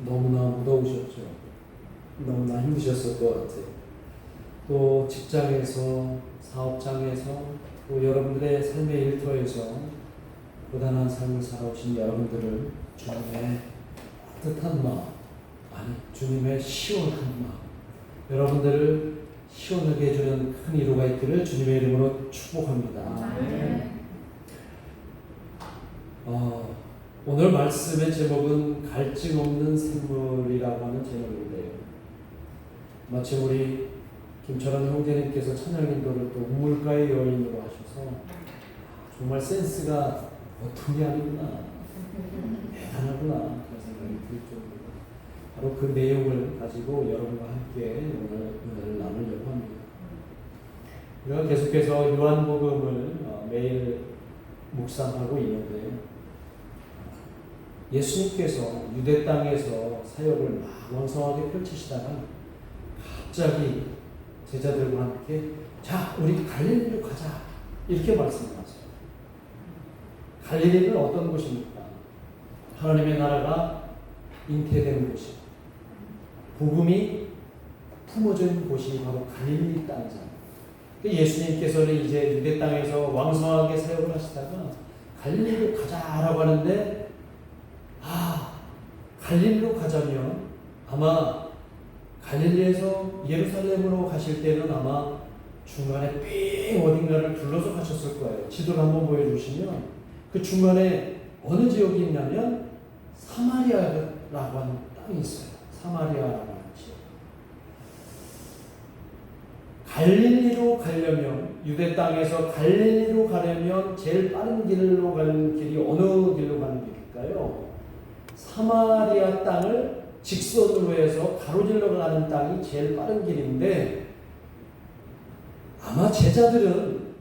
너무나 무더우셨죠. 너무나 힘드셨을 것 같아요. 또 직장에서, 사업장에서, 또 여러분들의 삶의 일터에서 고단한 삶을 살아오신 여러분들을 주님의 따뜻한 마음, 아니 주님의 시원한 마음, 여러분들을 시원하게 해주는 큰 위로가 있기를 주님의 이름으로 축복합니다. 오늘 말씀의 제목은 갈증 없는 샘물이라고 하는 제목인데요. 마침 우리 김철환 형제님께서 찬양인도를 또 우물가의 여인으로 하셔서 정말 센스가 보통이 아니구나, 대단하구나 그런 생각이 들 정도로 바로 그 내용을 가지고 여러분과 함께 오늘 은혜를 나누려고 합니다. 우리가 계속해서 요한복음을 매일 묵상하고 있는데요. 예수님께서 유대 땅에서 사역을 막 왕성하게 펼치시다가 갑자기 제자들과 함께 자, 우리 갈릴리로 가자 이렇게 말씀하세요. 갈릴리는 어떤 곳입니까? 하나님의 나라가 잉태되는 곳이고 복음이 품어져 있는 곳이 바로 갈릴리 땅이잖아요. 예수님께서는 이제 유대 땅에서 왕성하게 사역을 하시다가 갈릴리로 가자라고 하는데 갈릴리로 가자면 아마 갈릴리에서 예루살렘으로 가실 때는 아마 중간에 삥 어딘가를 둘러서 가셨을 거예요. 지도를 한번 보여주시면 그 중간에 어느 지역이 있냐면 사마리아라고 하는 땅이 있어요. 사마리아라고 하는 지역. 갈릴리로 가려면 유대 땅에서 갈릴리로 가려면 제일 빠른 길로 가는 길이 어느 길로 가는 길일까요? 사마리아 땅을 직선으로 해서 가로질러 가는 땅이 제일 빠른 길인데 아마 제자들은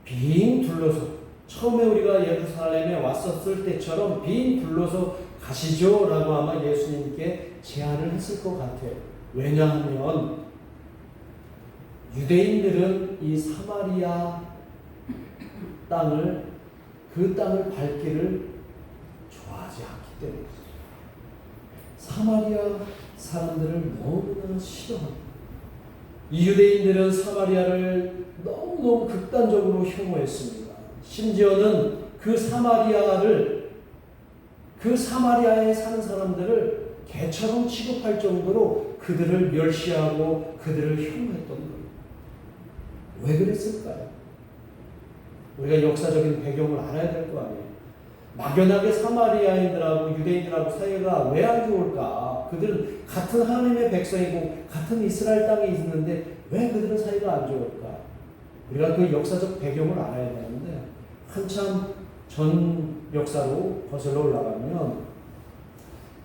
빙 둘러서 처음에 우리가 예루살렘에 왔었을 때처럼 빙 둘러서 가시죠 라고 아마 예수님께 제안을 했을 것 같아요. 왜냐하면 유대인들은 이 사마리아 땅을 그 땅을 밟기를 좋아하지 않기 때문에 사마리아 사람들을 너무나 싫어합니다. 이 유대인들은 사마리아를 너무너무 극단적으로 혐오했습니다. 심지어는 그 사마리아에 사는 사람들을 개처럼 취급할 정도로 그들을 멸시하고 그들을 혐오했던 거예요. 왜 그랬을까요? 우리가 역사적인 배경을 알아야 될 거 아니에요. 막연하게 사마리아인들하고 유대인들하고 사이가 왜 안 좋을까? 그들은 같은 하나님의 백성이고 같은 이스라엘 땅에 있는데 왜 그들은 사이가 안 좋을까? 우리가 그 역사적 배경을 알아야 되는데 한참 전 역사로 거슬러 올라가면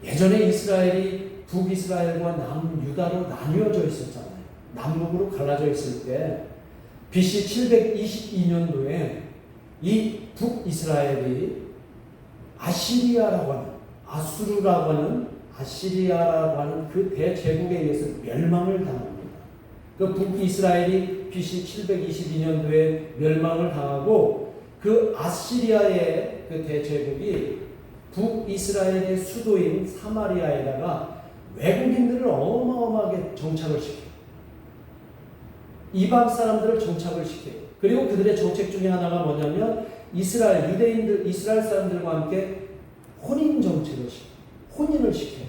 예전에 이스라엘이 북이스라엘과 남유다로 나뉘어져 있었잖아요. 남북으로 갈라져 있을 때 BC 722년도에 이 북이스라엘이 아시리아라고 하는 그 대제국에 의해서 멸망을 당합니다. 그 북이스라엘이 BC 722년도에 멸망을 당하고 그 아시리아의 그 대제국이 북이스라엘의 수도인 사마리아에다가 외국인들을 어마어마하게 정착을 시켜요. 이방 사람들을 정착을 시켜요. 그리고 그들의 정책 중에 하나가 뭐냐면 이스라엘 사람들과 함께 혼인 정책을 시켜요. 혼인을 시켜요.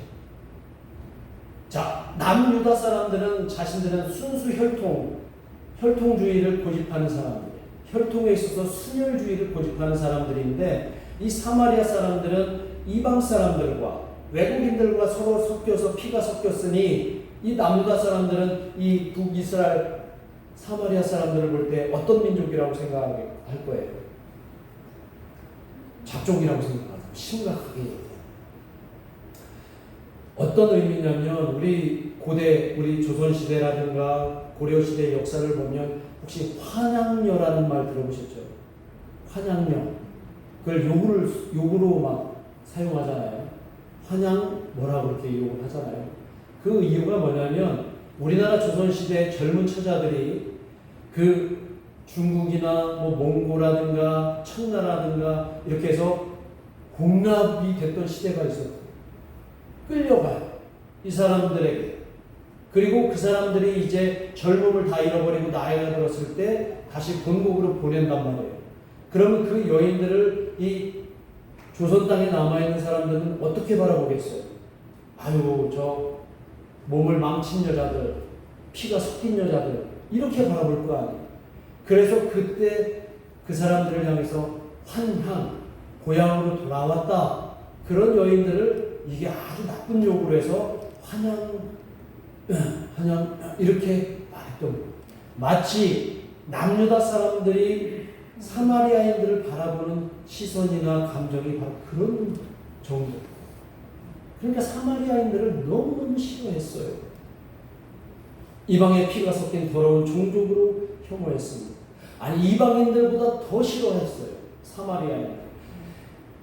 자, 남유다 사람들은 자신들은 순수 혈통주의를 고집하는 사람들이에요. 혈통에 있어서 순혈주의를 고집하는 사람들인데 이 사마리아 사람들은 이방 사람들과 외국인들과 서로 섞여서 피가 섞였으니 이 남유다 사람들은 이 북이스라엘 사마리아 사람들을 볼 때 어떤 민족이라고 생각할 거예요? 잡종이라고 생각하고 심각하게 얘기해요. 어떤 의미냐면 우리 조선시대라든가 고려시대 역사를 보면 혹시 환양녀라는 말 들어보셨죠? 환양녀. 그걸 욕으로 막 사용하잖아요. 환양 뭐라고 그렇게 욕을 하잖아요. 그 이유가 뭐냐면 우리나라 조선시대 젊은 처자들이 그 중국이나 몽고라든가 청나라든가 이렇게 해서 공납이 됐던 시대가 있었고 끌려가요. 이 사람들에게. 그리고 그 사람들이 이제 젊음을 다 잃어버리고 나이가 들었을 때 다시 본국으로 보낸단 말이에요. 그러면 그 여인들을 이 조선 땅에 남아있는 사람들은 어떻게 바라보겠어요? 아유, 저 몸을 망친 여자들, 피가 섞인 여자들, 이렇게 바라볼 거 아니에요. 그래서 그때 그 사람들을 향해서 환향, 고향으로 돌아왔다. 그런 여인들을 이게 아주 나쁜 욕으로 해서 환영 이렇게 말했던 거예요. 마치 남유다 사람들이 사마리아인들을 바라보는 시선이나 감정이 바로 그런 정도. 그러니까 사마리아인들을 너무너무 싫어했어요. 이방의 피가 섞인 더러운 종족으로 혐오했습니다. 아니, 이방인들보다 더 싫어했어요. 사마리아인들.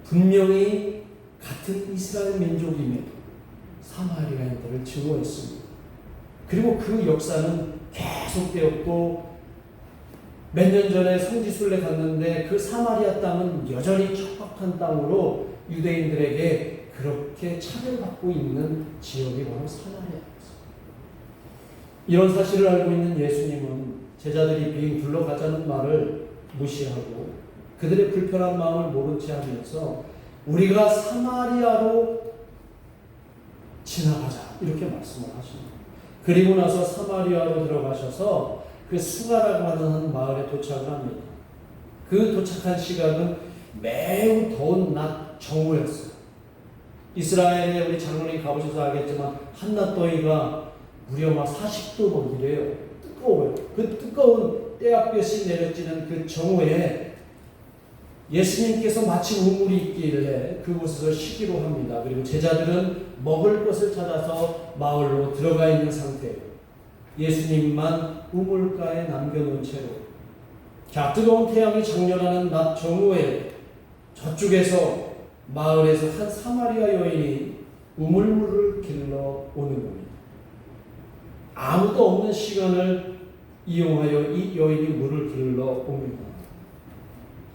분명히 같은 이스라엘 민족임에도 사마리아인들을 증오했습니다. 그리고 그 역사는 계속되었고, 몇 년 전에 성지순례 갔는데 그 사마리아 땅은 여전히 척박한 땅으로 유대인들에게 그렇게 차별받고 있는 지역이 바로 사마리아였어요. 이런 사실을 알고 있는 예수님은 제자들이 빙 둘러가자는 말을 무시하고 그들의 불편한 마음을 모른 채 하면서 우리가 사마리아로 지나가자 이렇게 말씀을 하십니다. 그리고 나서 사마리아로 들어가셔서 그 수가라고 하는 한 마을에 도착을 합니다. 그 도착한 시각은 매우 더운 낮 정오였어요. 이스라엘에 우리 장로님 가보셔서 알겠지만 한낮 더위가 무려 막 40도 넘기래요. 뜨거워요. 그 뜨거운 떼약볕이 내려지는 그 정오에 예수님께서 마침 우물이 있길래 그곳에서 쉬기로 합니다. 그리고 제자들은 먹을 것을 찾아서 마을로 들어가 있는 상태예요. 예수님만 우물가에 남겨놓은 채로. 자, 뜨거운 태양이 장렬하는 낮 정오에 저쪽에서 마을에서 한 사마리아 여인이 우물물을 길러 오는 겁니다. 아무도 없는 시간을 이용하여 이 여인이 물을 길러 옵니다.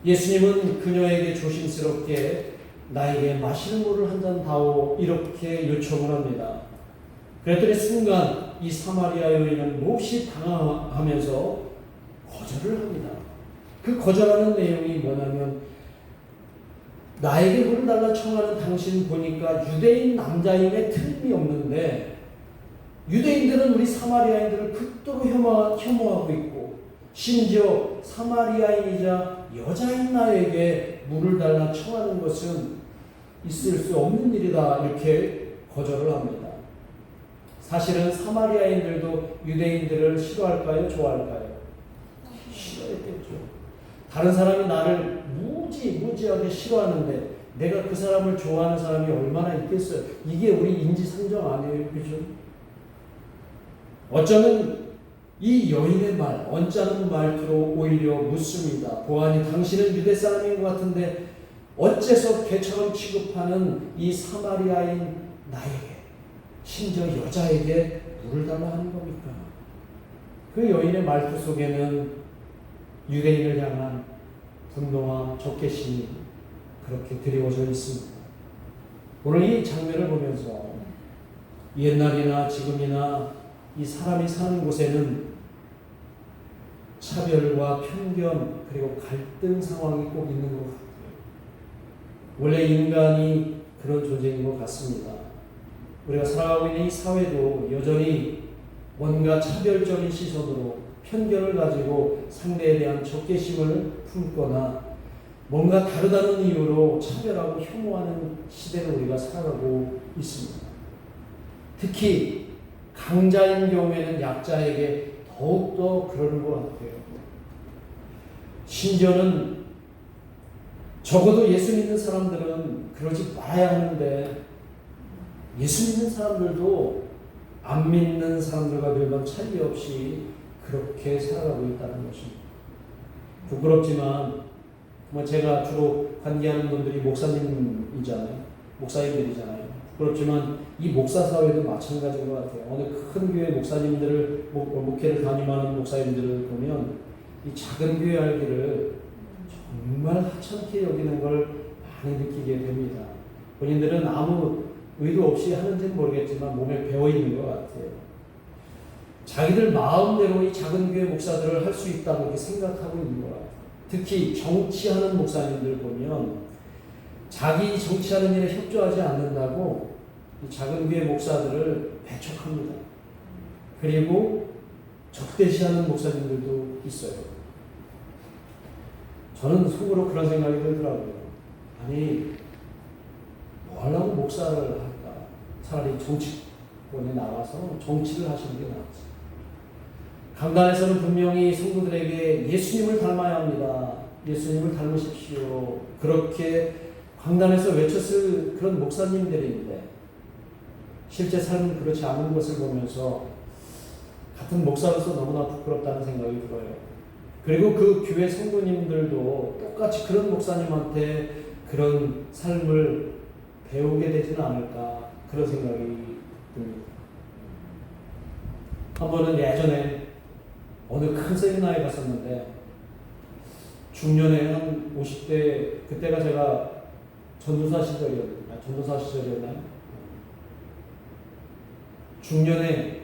예수님은 그녀에게 조심스럽게 나에게 마시는 물을 한 잔 다오 이렇게 요청을 합니다. 그랬더니 순간 이 사마리아 여인은 몹시 당황하면서 거절을 합니다. 그 거절하는 내용이 뭐냐면 나에게 물을 달라 청하는 당신 보니까 유대인 남자임에 틀림이 없는데 유대인들은 우리 사마리아인들을 극도로 혐오하고 있고 심지어 사마리아인이자 여자인 나에게 물을 달라 청하는 것은 있을 수 없는 일이다 이렇게 거절을 합니다. 사실은 사마리아인들도 유대인들을 싫어할까요? 좋아할까요? 싫어했겠죠. 다른 사람이 나를 무지하게 싫어하는데 내가 그 사람을 좋아하는 사람이 얼마나 있겠어요? 이게 우리 인지상정 아니에요? 그죠? 어쩌면 이 여인의 말, 언짢은 말투로 오히려 묻습니다. 보아니 당신은 유대 사람인 것 같은데 어째서 개처럼 취급하는 이 사마리아인 나에게, 심지어 여자에게 물을 달라 하는 겁니까? 그 여인의 말투 속에는 유대인을 향한 분노와 적개심이 그렇게 드리워져 있습니다. 오늘 이 장면을 보면서 옛날이나 지금이나 이 사람이 사는 곳에는 차별과 편견 그리고 갈등 상황이 꼭 있는 것 같아요. 원래 인간이 그런 존재인 것 같습니다. 우리가 살아가고 있는 이 사회도 여전히 뭔가 차별적인 시선으로 편견을 가지고 상대에 대한 적개심을 품거나 뭔가 다르다는 이유로 차별하고 혐오하는 시대를 우리가 살아가고 있습니다. 특히 강자인 경우에는 약자에게 더욱더 그러는 것 같아요. 심지어는 적어도 예수 믿는 사람들은 그러지 말아야 하는데 예수 믿는 사람들도 안 믿는 사람들과 별반 차이 없이 그렇게 살아가고 있다는 것입니다. 부끄럽지만 제가 주로 관계하는 분들이 목사님들이잖아요. 그렇지만 이 목사 사회도 마찬가지인 것 같아요. 어느 큰 교회 목사님들을 목회를 담임하는 목사님들을 보면 이 작은 교회 알기를 정말 하찮게 여기는 걸 많이 느끼게 됩니다. 본인들은 아무 의도 없이 하는지는 모르겠지만 몸에 배어 있는 것 같아요. 자기들 마음대로 이 작은 교회 목사들을 할 수 있다고 이렇게 생각하고 있는 것 같아요. 특히 정치하는 목사님들 보면 자기 정치하는 일에 협조하지 않는다고 이 작은 교회 목사들을 배척합니다. 그리고 적대시하는 목사님들도 있어요. 저는 속으로 그런 생각이 들더라고요. 아니, 뭐 하려고 목사를 할까? 차라리 정치권에 나가서 정치를 하시는 게 낫지. 강단에서는 분명히 성도들에게 예수님을 닮아야 합니다. 예수님을 닮으십시오. 그렇게 강단에서 외쳤을 그런 목사님들인데 실제 삶은 그렇지 않은 것을 보면서 같은 목사로서 너무나 부끄럽다는 생각이 들어요. 그리고 그 교회 성도님들도 똑같이 그런 목사님한테 그런 삶을 배우게 되지는 않을까 그런 생각이 듭니다. 한 번은 예전에 어느 큰 세미나에 갔었는데 중년에 한 50대 그때가 제가 전도사 시절이었나요? 중년에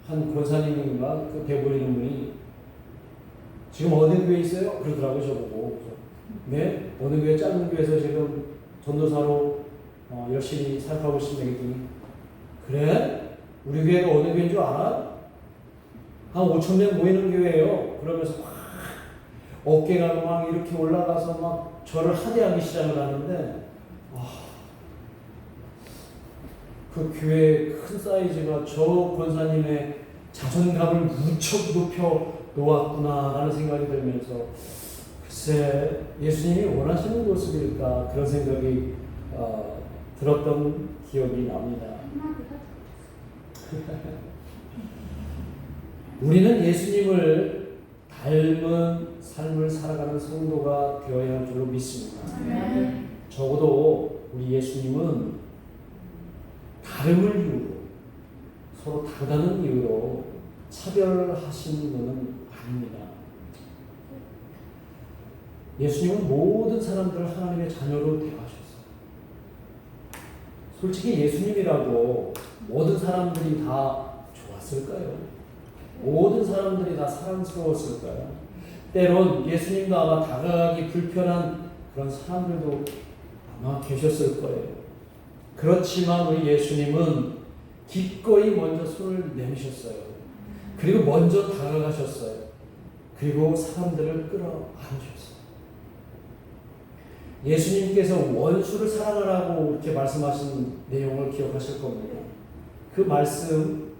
한 권사님인가 그 배우이는 분이 지금 어느 교회에 있어요? 그러더라고요. 저보고. 네? 어느 교회 작은 교회에서 지금 전도사로 열심히 살아가고 있습니다. 그랬더니 그래? 우리 교회가 어느 교회인 줄 알아? 한 5,000명 모이는 교회예요. 그러면서 막 어깨가 막 이렇게 올라가서 막 저를 하대하기 시작을 하는데 그 교회 큰 사이즈가 저 권사님의 자존감을 무척 높여 놓았구나라는 생각이 들면서 글쎄 예수님이 원하시는 모습일까 그런 생각이 들었던 기억이 납니다. 우리는 예수님을 닮은 삶을 살아가는 성도가 되어야 할 줄로 믿습니다. 적어도 우리 예수님은 다름을 이유로 서로 다르다는 이유로 차별하시는 것은 아닙니다. 예수님은 모든 사람들을 하나님의 자녀로 대하셨어요. 솔직히 예수님이라고 모든 사람들이 다 좋았을까요? 모든 사람들이 다 사랑스러웠을까요? 때론 예수님도 아마 다가가기 불편한 그런 사람들도 아마 계셨을 거예요. 그렇지만 우리 예수님은 기꺼이 먼저 손을 내미셨어요. 그리고 먼저 다가가셨어요. 그리고 사람들을 끌어안으셨어요. 예수님께서 원수를 사랑하라고 이렇게 말씀하신 내용을 기억하실 겁니다. 그 말씀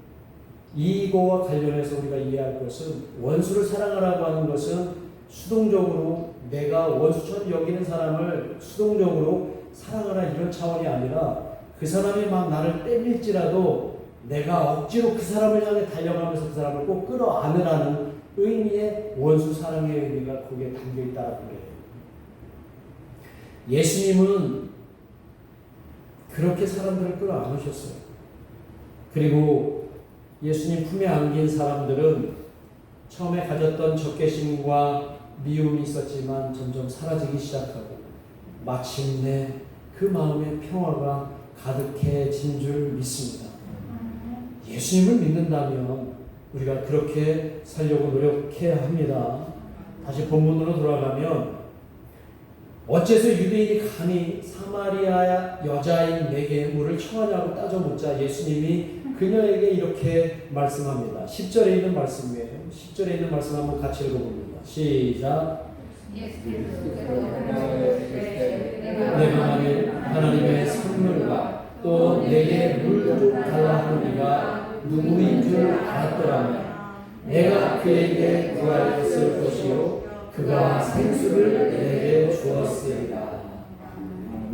이거와 관련해서 우리가 이해할 것은 원수를 사랑하라고 하는 것은 수동적으로 내가 원수처럼 여기는 사람을 수동적으로 사랑하라 이런 차원이 아니라 그 사람이 막 나를 때릴지라도 내가 억지로 그 사람을 향해 달려가면서 그 사람을 꼭 끌어안으라는 의미의 원수 사랑의 의미가 거기에 담겨있다고 그래요. 예수님은 그렇게 사람들을 끌어안으셨어요. 그리고 예수님 품에 안긴 사람들은 처음에 가졌던 적개심과 미움이 있었지만 점점 사라지기 시작하고 마침내 그 마음에 평화가 가득해진 줄 믿습니다. 예수님을 믿는다면 우리가 그렇게 살려고 노력해야 합니다. 다시 본문으로 돌아가면 어째서 유대인이 감히 사마리아 여자인 내게 물을 청하냐고 따져 묻자 예수님이 그녀에게 이렇게 말씀합니다. 10절에 있는 말씀이에요. 10절에 있는 말씀 한번 같이 읽어봅니다. 시작. 내가 만일 하나님의 선물과 또 내게 물 좀 달라 하는 이가 누구인 줄 알았더라면 내가 그에게 구하였을 것이요 그가 생수를 내게 주었으리라.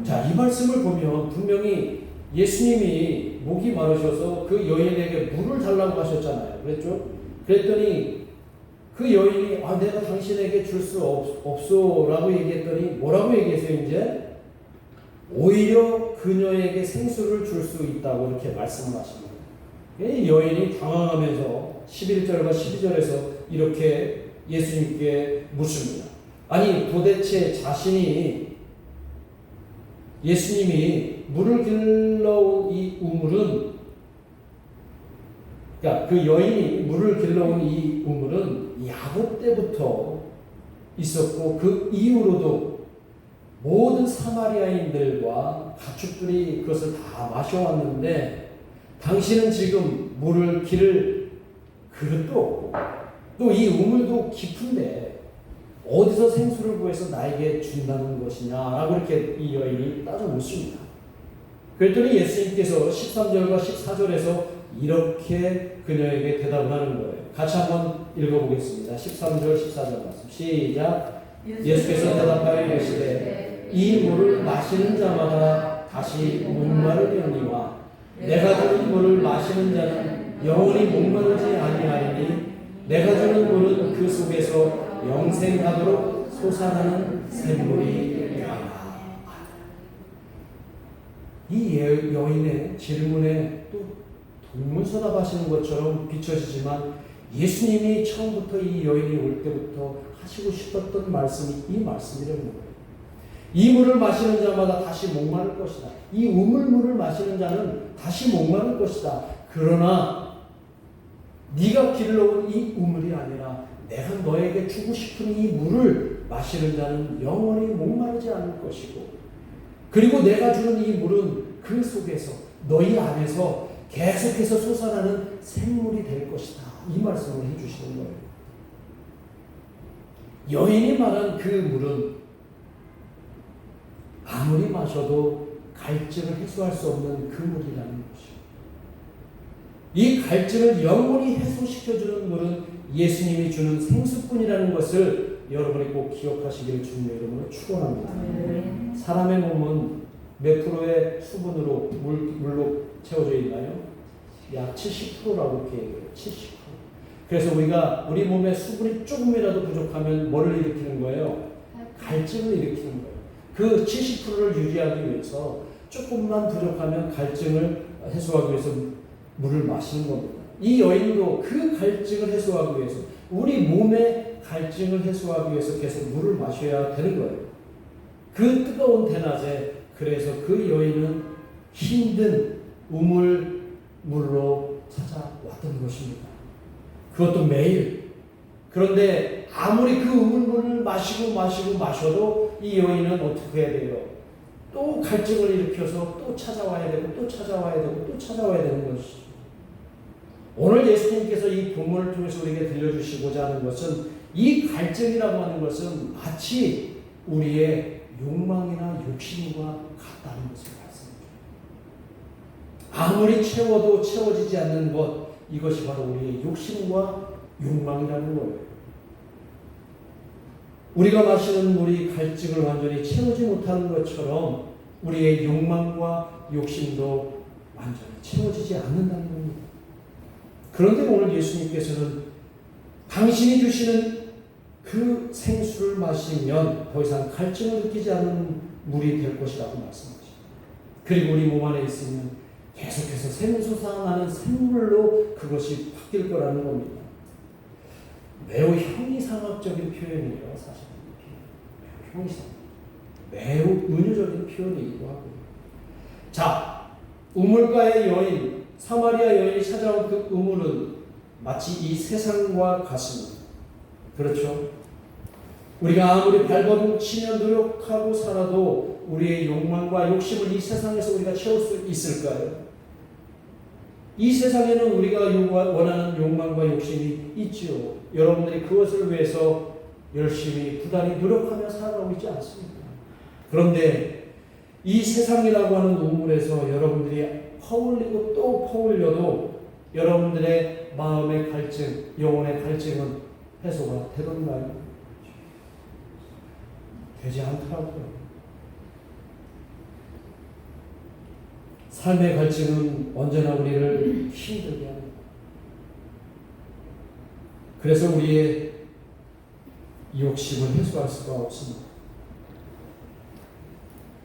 자, 이 말씀을 보면 분명히 예수님이 목이 마르셔서 그 여인에게 물을 달라고 하셨잖아요. 그랬죠? 그랬더니 그 여인이 내가 당신에게 줄 수 없소 라고 얘기했더니 뭐라고 얘기했어요? 이제 오히려 그녀에게 생수를 줄 수 있다고 이렇게 말씀을 하십니다. 이 여인이 당황하면서 11절과 12절에서 이렇게 예수님께 묻습니다. 아니 도대체 자신이 예수님이 물을 길러온 이 우물은, 그러니까 그 여인이 물을 길러온 이 우물은 야곱 때부터 있었고 그 이후로도 모든 사마리아인들과 가축들이 그것을 다 마셔왔는데 당신은 지금 물을 기를 그릇도 없고 또 이 우물도 깊은데 어디서 생수를 구해서 나에게 준다는 것이냐라고 이렇게 이 여인이 따져 묻습니다. 그랬더니 예수님께서 13절과 14절에서 이렇게 그녀에게 대답을 하는 거예요. 같이 한번 읽어보겠습니다. 13절 14절 말씀 시작. 예수께서 대답하여 이르시되 이 물을 마시는 자마다 다시 목마르려니와 내가 주는 물을 마시는 자는 영원히 목마르지 아니하리니 내가 주는 물은 그 속에서 영생하도록 솟아나는 샘물이 되리라. 이 여인의 질문에 또 동문서답하시는 것처럼 비춰지지만 예수님이 처음부터 이 여인이 올 때부터 하시고 싶었던 말씀이 이 말씀이라는 거예요. 이 물을 마시는 자마다 다시 목마를 것이다. 이 우물물을 마시는 자는 다시 목마를 것이다. 그러나 네가 길러온 이 우물이 아니라 내가 너에게 주고 싶은 이 물을 마시는 자는 영원히 목마르지 않을 것이고 그리고 내가 주는 이 물은 그 속에서 너희 안에서 계속해서 솟아나는 샘물이 될 것이다. 이 말씀을 해주시는 거예요. 여인이 말한 그 물은 아무리 마셔도 갈증을 해소할 수 없는 그 물이라는 것이죠. 이 갈증을 영원히 해소시켜주는 물은 예수님이 주는 생수뿐이라는 것을 여러분이 꼭 기억하시기를 주님의 이름으로 축원합니다. 사람의 몸은 몇 프로의 수분으로 물로 채워져 있나요? 약 70%라고 이렇게 얘기해요. 70%. 그래서 우리가 우리 몸에 수분이 조금이라도 부족하면 뭐를 일으키는 거예요? 갈증을 일으키는 거예요. 그 70%를 유지하기 위해서 조금만 부족하면 갈증을 해소하기 위해서 물을 마시는 겁니다. 이 여인도 그 갈증을 해소하기 위해서 우리 몸의 갈증을 해소하기 위해서 계속 물을 마셔야 되는 거예요. 그 뜨거운 대낮에 그래서 그 여인은 힘든 우물물로 찾아왔던 것입니다. 그것도 매일. 그런데 아무리 그 우물물을 마셔도 이 여인은 어떻게 해야 돼요? 또 갈증을 일으켜서 또 찾아와야 되고 또 찾아와야 되고 또 찾아와야 되는 것이죠. 오늘 예수님께서 이 본문을 통해서 우리에게 들려주시고자 하는 것은 이 갈증이라고 하는 것은 마치 우리의 욕망이나 욕심과 같다는 것을 말씀드립니다. 아무리 채워도 채워지지 않는 것, 이것이 바로 우리의 욕심과 욕망이라는 거예요. 우리가 마시는 물이 갈증을 완전히 채우지 못하는 것처럼 우리의 욕망과 욕심도 완전히 채워지지 않는다는 겁니다. 그런데 오늘 예수님께서는 당신이 주시는 그 생수를 마시면 더 이상 갈증을 느끼지 않는 물이 될 것이라고 말씀하십니다. 그리고 우리 몸 안에 있으면 계속해서 샘솟아나는 샘물로 그것이 바뀔 거라는 겁니다. 매우 형이상학적인 표현이에요. 사실 매우 형이상, 매우 은유적인 표현이기도 하고요. 자, 우물가의 여인, 사마리아 여인이 찾아온 그 우물은 마치 이 세상과 같습니다. 그렇죠? 우리가 아무리 발버둥치며 노력하고 살아도 우리의 욕망과 욕심을 이 세상에서 우리가 채울 수 있을까요? 이 세상에는 우리가 원하는 욕망과 욕심이 있지요. 여러분들이 그것을 위해서 열심히 부단히 노력하며 살아가고 있지 않습니까? 그런데 이 세상이라고 하는 우물에서 여러분들이 퍼올리고 또 퍼올려도 여러분들의 마음의 갈증, 영혼의 갈증은 해소가 되던가요? 되지 않더라고요. 삶의 갈증은 언제나 우리를 힘들게 합니다. 그래서 우리의 욕심을 해소할 수가 없습니다.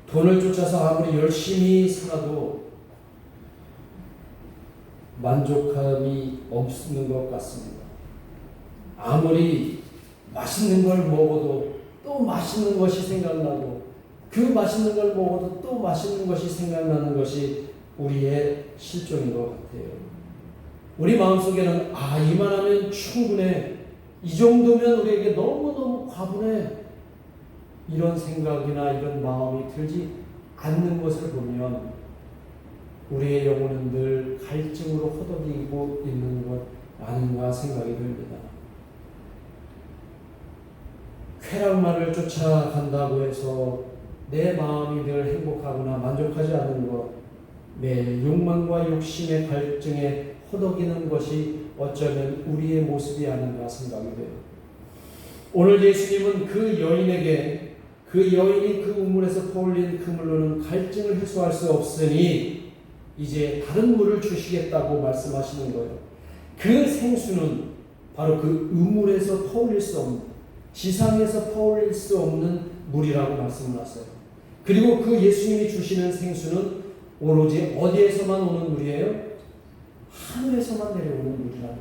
돈을 쫓아서 아무리 열심히 살아도 만족함이 없는 것 같습니다. 아무리 맛있는 걸 먹어도 또 맛있는 것이 생각나고 그 맛있는 걸 먹어도 또 맛있는 것이 생각나는 것이 우리의 실종인 것 같아요. 우리 마음속에는 이만하면 충분해, 이 정도면 우리에게 너무너무 과분해, 이런 생각이나 이런 마음이 들지 않는 것을 보면 우리의 영혼은 늘 갈증으로 허덕이고 있는 것 아닌가 생각이 듭니다. 쾌락만을 쫓아간다고 해서 내 마음이 늘 행복하거나 만족하지 않는 것, 매일 욕망과 욕심의 갈증에 허덕이는 것이 어쩌면 우리의 모습이 아닌가 생각이 돼요. 오늘 예수님은 그 여인에게 그 여인이 그 우물에서 퍼올린 그물로는 갈증을 해소할 수 없으니 이제 다른 물을 주시겠다고 말씀하시는 거예요. 그 생수는 바로 그 우물에서 퍼올릴 수 없는, 지상에서 퍼올릴 수 없는 물이라고 말씀을 하세요. 그리고 그 예수님이 주시는 생수는 오로지 어디에서만 오는 물이에요? 하늘에서만 내려오는 물이라는 거예요.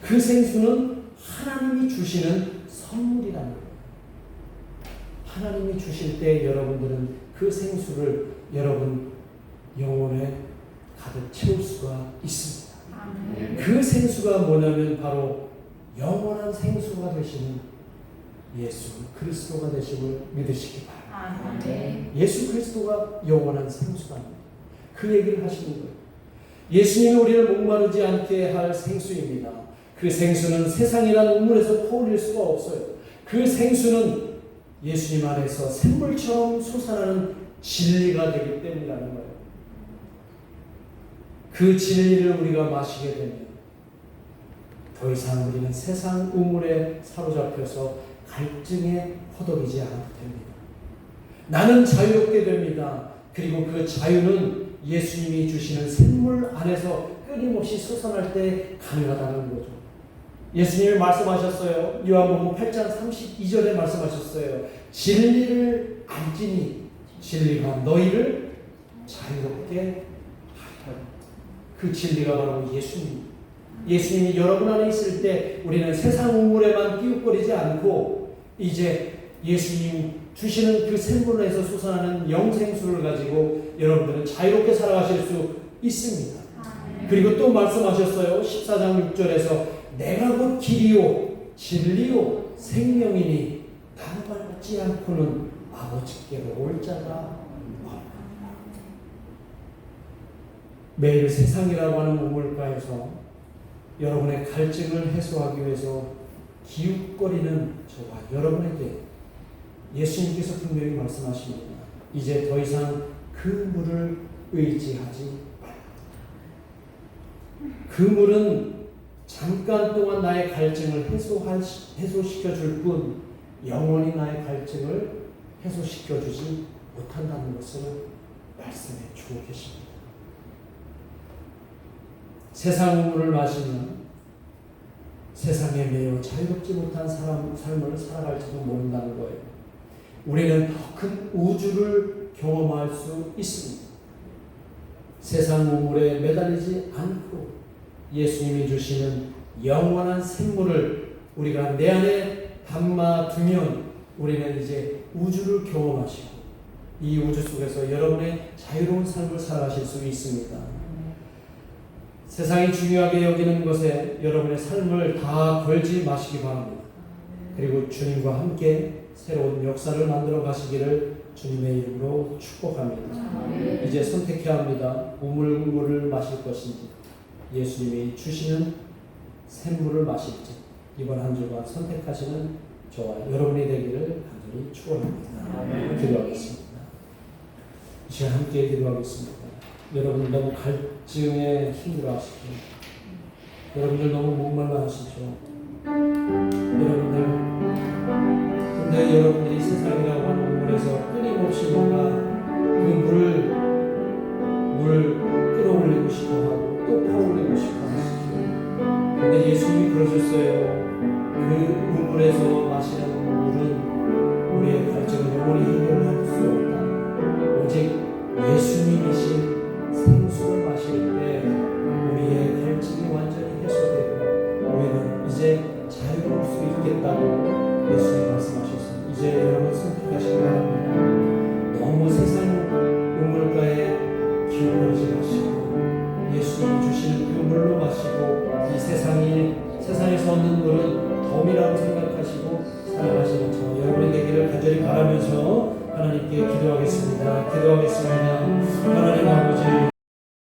그 생수는 하나님이 주시는 선물이라는 거예요. 하나님이 주실 때 여러분들은 그 생수를 여러분 영혼에 가득 채울 수가 있습니다. 그 생수가 뭐냐면 바로 영원한 생수가 되시는 예수 그리스도가 되심을 믿으시기 바랍니다. 예수 그리스도가 영원한 생수랍니다. 그 얘기를 하시는 거예요. 예수님이 우리를 목마르지 않게 할 생수입니다. 그 생수는 세상이라는 우물에서 퍼올릴 수가 없어요. 그 생수는 예수님 안에서 샘물처럼 솟아나는 진리가 되기 때문이라는 거예요. 그 진리를 우리가 마시게 되면 더 이상 우리는 세상 우물에 사로잡혀서 갈증에 허덕이지 않게 됩니다. 나는 자유롭게 됩니다. 그리고 그 자유는 예수님이 주시는 샘물 안에서 끊임없이 솟아날 때 가능하다는 거죠. 예수님이 말씀하셨어요. 요한복음 8장 32절에 말씀하셨어요. 진리를 알지니 진리가 너희를 자유롭게 하리라. 그 진리가 바로 예수님. 예수님이 여러분 안에 있을 때 우리는 세상 우물에만 끼웃거리지 않고 이제 예수님 주시는 그 샘물에서 솟아나는 영생수를 가지고 여러분들은 자유롭게 살아가실 수 있습니다. 그리고 또 말씀하셨어요. 14장 6절에서 내가 곧 길이요 진리요 생명이니 나를 밟지 않고는 아버지께로 올 자가 없느니라. 매일 세상이라고 하는 우물가에서 여러분의 갈증을 해소하기 위해서 기웃거리는 저와 여러분에게 예수님께서 분명히 말씀하십니다. 이제 더 이상 그 물을 의지하지 말라. 그 물은 잠깐 동안 나의 갈증을 해소시켜 줄 뿐 영원히 나의 갈증을 해소시켜 주지 못한다는 것을 말씀해 주고 계십니다. 세상 우물을 마시면 세상에 매여 자유롭지 못한 삶을 살아갈지도 모른다는 거예요. 우리는 더 큰 우주를 경험할 수 있습니다. 세상 우물에 매달리지 않고 예수님이 주시는 영원한 샘물을 우리가 내 안에 담아두면 우리는 이제 우주를 경험하시고 이 우주 속에서 여러분의 자유로운 삶을 살아가실 수 있습니다. 세상이 중요하게 여기는 것에 여러분의 삶을 다 걸지 마시기 바랍니다. 그리고 주님과 함께 새로운 역사를 만들어 가시기를 주님의 이름으로 축복합니다. 이제 선택해야 합니다. 우물물을 마실 것인지 예수님이 주시는 샘물을 마실지 이번 한 주간 선택하시는 저와 여러분이 되기를 간절히 축원합니다. 기도하겠습니다. 이 시간 함께 기도하겠습니다. 여러분 너무 갈증에 힘들어하시죠. 여러분들 너무 목말라 하시죠. 근데 여러분들이 세상이라고 하는 우물에서 끊임없이 뭔가 그 물을 끌어올리고 싶어하고 또 퍼올리고 싶어하시죠. 근데 예수님이 그러셨어요. 그 우물에서 마시는 물은 우리의 갈증을 영원히 해결할 수 없다. 오직 예수님이신 생수를 마실 때 우리의 갈증이 완전히 해소되고 우리는 이제 자유로울 수 있겠다고 예수님 말씀하셨습니다. 이제 여러분 선택하시기 바랍니다. 예수님이 주시는 그 물로 마시고 이 세상에서 얻는 물은 덤이라고 생각하시고 살아가시는 저 여러분이 되기를 간절히 바라면서 하나님께 기도하겠습니다. 하나님 아버지